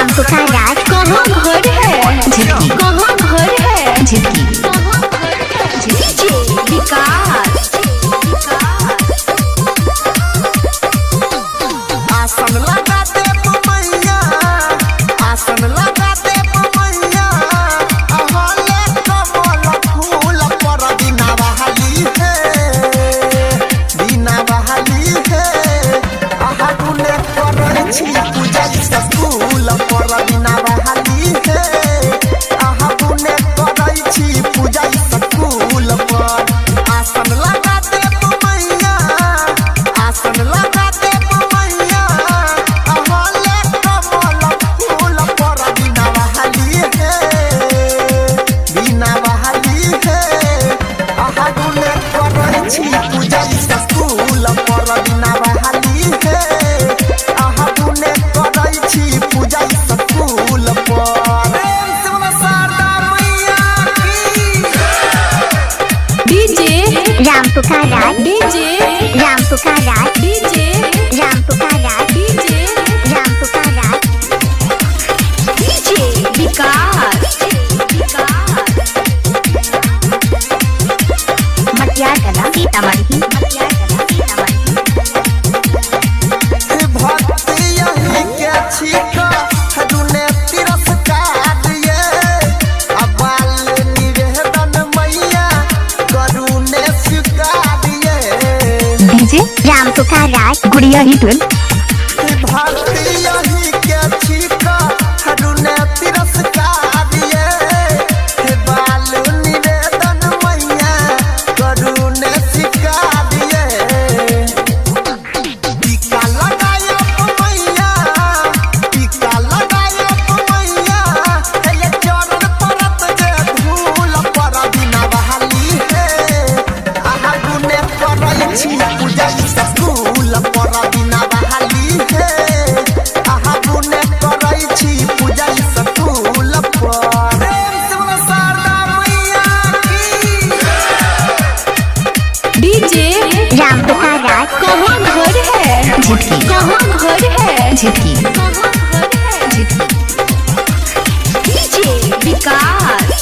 राम पुकार राज कहाँ घर है झिटकी कहाँ घर है झिटकी कहाँ घर है झिटकी विकास आसन लगा दे मैया आसन लगा दे मैया अहले कमल फूल पर बिना बहाली है आहा गुने करै छी पूजा स्कूल पर बिना बहाली है आहा गुने करै छी पूजा स्कूल पर आसन लगा दे मैया आसन लगा दे मैया अहले कमल फूल पर बिना बहाली है आहा गुने करै छी पूजा स्कूल पर बिना बहाली है आहा गुने करै छी पूजा स्कूल पर शारदा मैया की डीजे राम पुकार राज डीजे राम पुकार राज डीजे राम पुकार राज डीजे राम पुकार राज डीजे विकास मटियार कला सीतामढ़ी मटियार कला सीतामढ़ी भक्ति यही के छिका दुने तिरस्कार ये अबाल निवेदन मैया करुणे स्वीकार ये डीजे राम पुकार राज गुड़िया हिटुल भक्ति यही के छिका दुने तिरस्कार ये बाल निवेदन मैया करुणे स्वीकार ये टीका लगाया मैया टीका लगाया मैया ये चरण परत जे धूल पर बिना बहाली है आहा गुने करै छी पूजा स्कूल पर बिना बहाली है आहा गुने करै छी पूजा स्कूल पर शारदा मैया की डीजे राम पुकार राज कहाँ घर है झिटकी कहाँ घर है झिटकी कहाँ घर है झिटकी डीजे विकास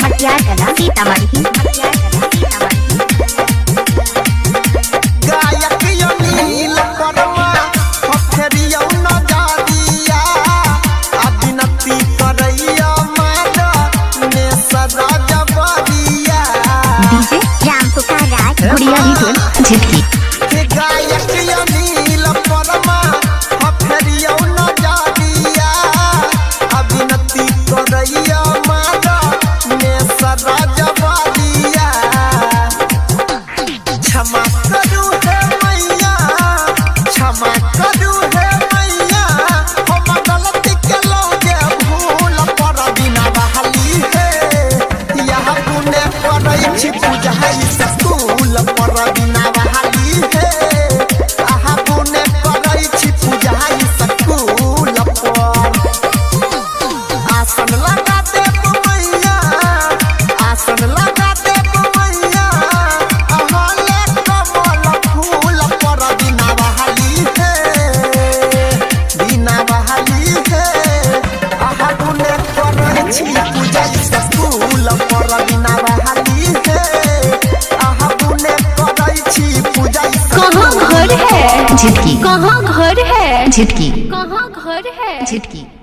मटियार कला सीतामढ़ी मटियार कला सीतामढ़ी गायक अनिल परमा फेरियौ नजरिया अभिनति करैया मादा ने सदा जबरिया डीजे राम पुकार राज गुड़िया हिटुल झिटकी गायक अनिल परमा फेरियौ नजरिया अभिनति करैया मादा ने सदा जबरिया क्षमा करू है मैया क्षमा करू है मैया हम गलती केलौ जे भूल पर बिना बहाली है यह गुने करै छी पूजा स्कूल पर बिना बहाली है आहा गुने करै छी पूजा स्कूल पर आसन लगा दे मैया आसन लगा दे मैया अहले कमल फूल पर बिना बहाली है आहा गुने करै छी पूजा स्कूल पर बिना बहाली है आहा गुने करै छी पूजा कहाँ घर है झिटकी कहाँ घर है झिटकी कहाँ घर है झिटकी